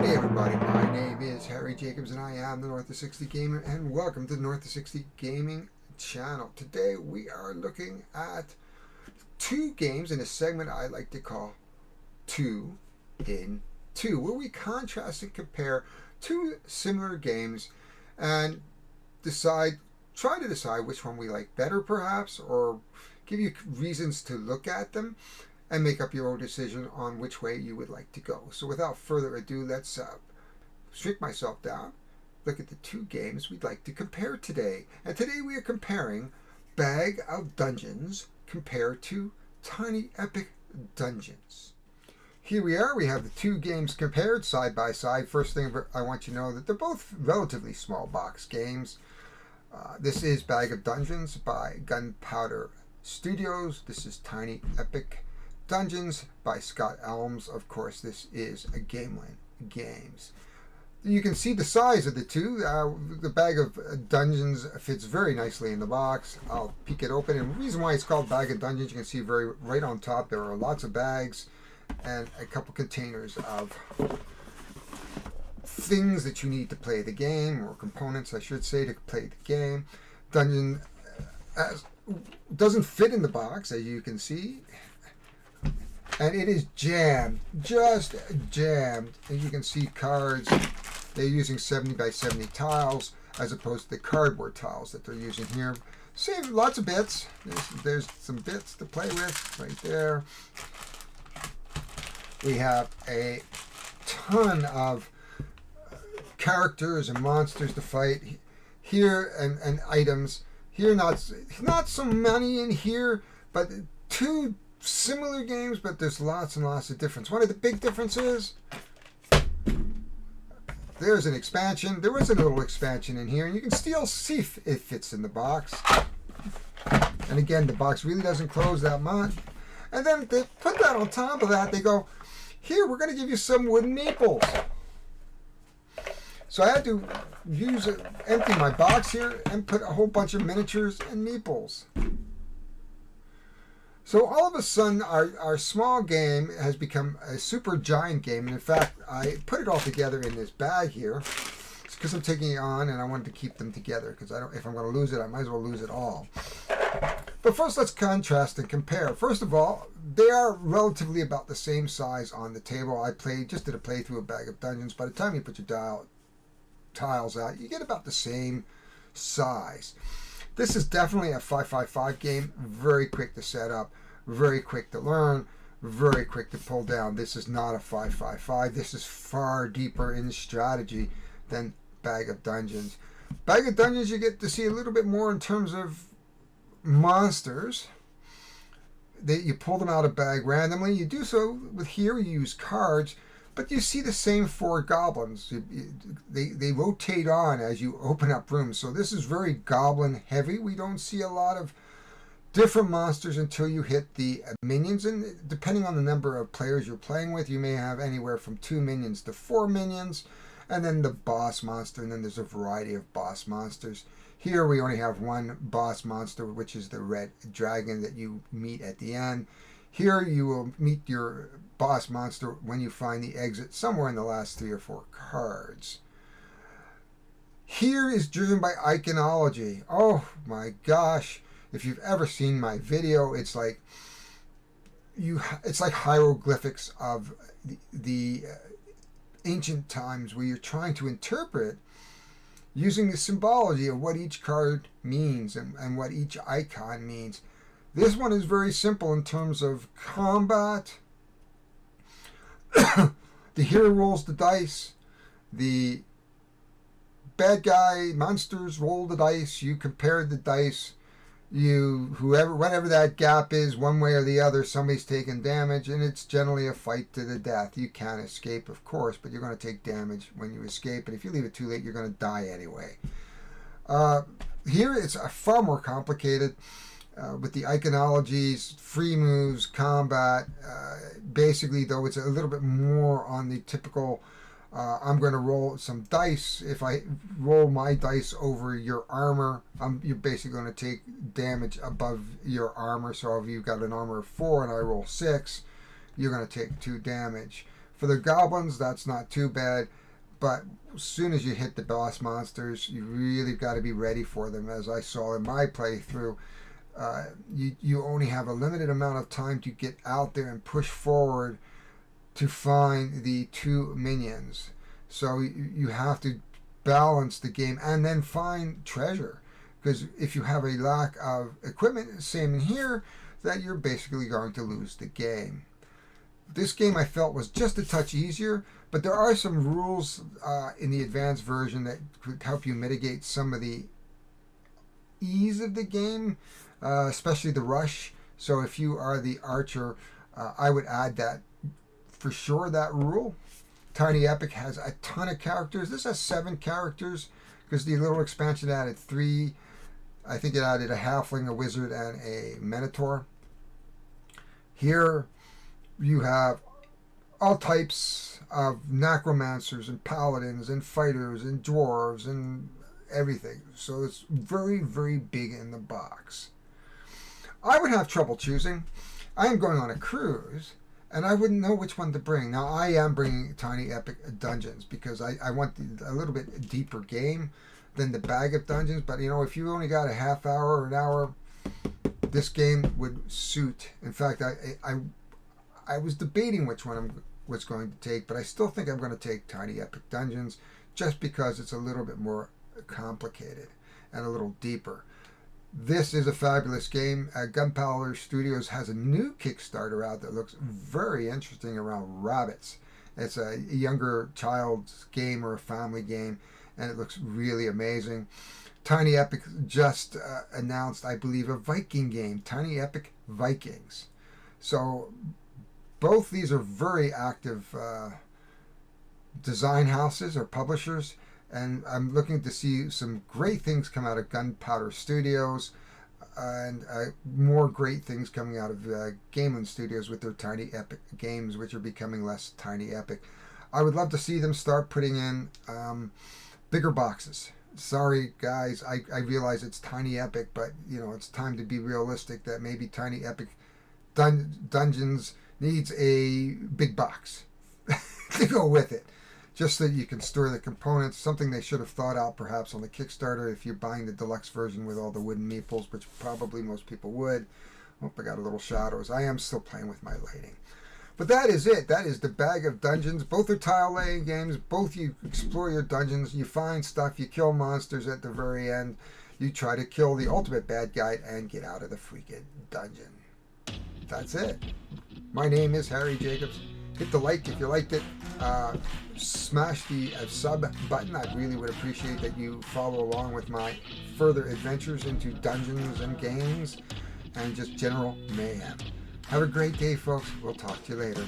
Hey everybody, my name is Harry Jacobs and I am the North of 60 Gamer, and welcome to the North of 60 Gaming channel. Today we are looking at two games in a segment I like to call 2 in 2, where we contrast and compare two similar games and try to decide which one we like better perhaps, or give you reasons to look at them and make up your own decision on which way you would like to go. So without further ado, let's shrink myself down, look at the two games we'd like to compare today. And today we are comparing Bag of Dungeons compared to Tiny Epic Dungeons. Here we are, we have the two games compared side by side. First thing I want you to know that they're both relatively small box games. This is Bag of Dungeons by Gunpowder Studios. This is Tiny Epic Dungeons by Scott Elms. Of course, this is a Gamelyn Games. You can see the size of the two. The Bag of Dungeons fits very nicely in the box. I'll peek it open. And the reason why it's called Bag of Dungeons, you can see right on top there are lots of bags and a couple containers of things that you need to play the game, or components I should say, to play the game. Dungeon doesn't fit in the box, as you can see. And it is jammed, just jammed. And you can see cards. They're using 70 by 70 tiles as opposed to the cardboard tiles that they're using here. Save lots of bits. There's some bits to play with right there. We have a ton of characters and monsters to fight here, and items. Here, not so many in here, but two similar games, but there's lots and lots of difference. One of the big differences, there's an expansion. There was a little expansion in here, and you can still see if it fits in the box. And again, the box really doesn't close that much. And then they put that on top of that. They go, here, we're going to give you some wooden meeples. So I had to empty my box here and put a whole bunch of miniatures and meeples. So all of a sudden, our small game has become a super giant game. And in fact, I put it all together in this bag here. It's because I'm taking it on and I wanted to keep them together, because if I'm going to lose it, I might as well lose it all. But first, let's contrast and compare. First of all, they are relatively about the same size on the table. I just did a playthrough of Bag of Dungeons. By the time you put your tiles out, you get about the same size. This is definitely a 5.55 game. Very quick to set up, very quick to learn, very quick to pull down. This is not a 5.55. This is far deeper in strategy than Bag of Dungeons. Bag of Dungeons, you get to see a little bit more in terms of monsters. You pull them out of bag randomly. You do so with here. You use cards. But you see the same four goblins. They rotate on as you open up rooms. So this is very goblin heavy. We don't see a lot of different monsters until you hit the minions. And depending on the number of players you're playing with, you may have anywhere from 2 minions to 4 minions. And then the boss monster. And then there's a variety of boss monsters. Here we only have one boss monster, which is the red dragon that you meet at the end. Here you will meet your boss monster when you find the exit somewhere in the last 3 or 4 cards. Here is driven by iconology. Oh my gosh. If you've ever seen my video, it's like hieroglyphics of the ancient times, where you're trying to interpret using the symbology of what each card means and what each icon means. This one is very simple in terms of combat. The hero rolls the dice. The bad guy monsters roll the dice. You compare the dice. Whatever that gap is, one way or the other, somebody's taking damage, and it's generally a fight to the death. You can't escape, of course, but you're going to take damage when you escape. And if you leave it too late, you're going to die anyway. Here it's far more complicated. With the iconologies, free moves, combat. Basically, though, it's a little bit more on the typical, I'm going to roll some dice. If I roll my dice over your armor, you're basically going to take damage above your armor. So if you've got an armor of 4 and I roll 6, you're going to take 2 damage. For the goblins, that's not too bad, but as soon as you hit the boss monsters, you really got to be ready for them. As I saw in my playthrough, you only have a limited amount of time to get out there and push forward to find the two minions. So you have to balance the game and then find treasure. Because if you have a lack of equipment, same in here, that you're basically going to lose the game. This game I felt was just a touch easier, but there are some rules in the advanced version that could help you mitigate some of the ease of the game, especially the rush. So if you are the archer, I would add that for sure, that rule. Tiny Epic has a ton of characters. This has 7 characters because the little expansion added 3. I think it added a halfling, a wizard, and a minotaur. Here you have all types of necromancers and paladins and fighters and dwarves and everything. So it's very, very big in the box. I would have trouble choosing. I am going on a cruise, and I wouldn't know which one to bring. Now, I am bringing Tiny Epic Dungeons because I want a little bit deeper game than the Bag of Dungeons. But, if you only got a half hour or an hour, this game would suit. In fact, I was debating which one I was going to take, but I still think I'm going to take Tiny Epic Dungeons just because it's a little bit more complicated and a little deeper. This is a fabulous game. Gunpowder Studios has a new Kickstarter out that looks very interesting around rabbits. It's a younger child's game or a family game, and it looks really amazing. Tiny Epic just announced, I believe, a Viking game, Tiny Epic Vikings. So both these are very active design houses or publishers, and I'm looking to see some great things come out of Gunpowder Studios and more great things coming out of Gameland Studios with their Tiny Epic games, which are becoming less Tiny Epic. I would love to see them start putting in bigger boxes. Sorry, guys, I realize it's Tiny Epic, but it's time to be realistic that maybe Tiny Epic Dungeons needs a big box to go with it, just so you can store the components. Something they should have thought out perhaps on the Kickstarter if you're buying the deluxe version with all the wooden meeples, which probably most people would. Oh, I got a little shadows. I am still playing with my lighting. But that is it. That is the Bag of Dungeons. Both are tile-laying games. Both you explore your dungeons. You find stuff. You kill monsters at the very end. You try to kill the ultimate bad guy and get out of the freaking dungeon. That's it. My name is Harry Jacobs. Hit the like if you liked it. Smash the sub button. I really would appreciate that you follow along with my further adventures into dungeons and games and just general mayhem. Have a great day, folks. We'll talk to you later.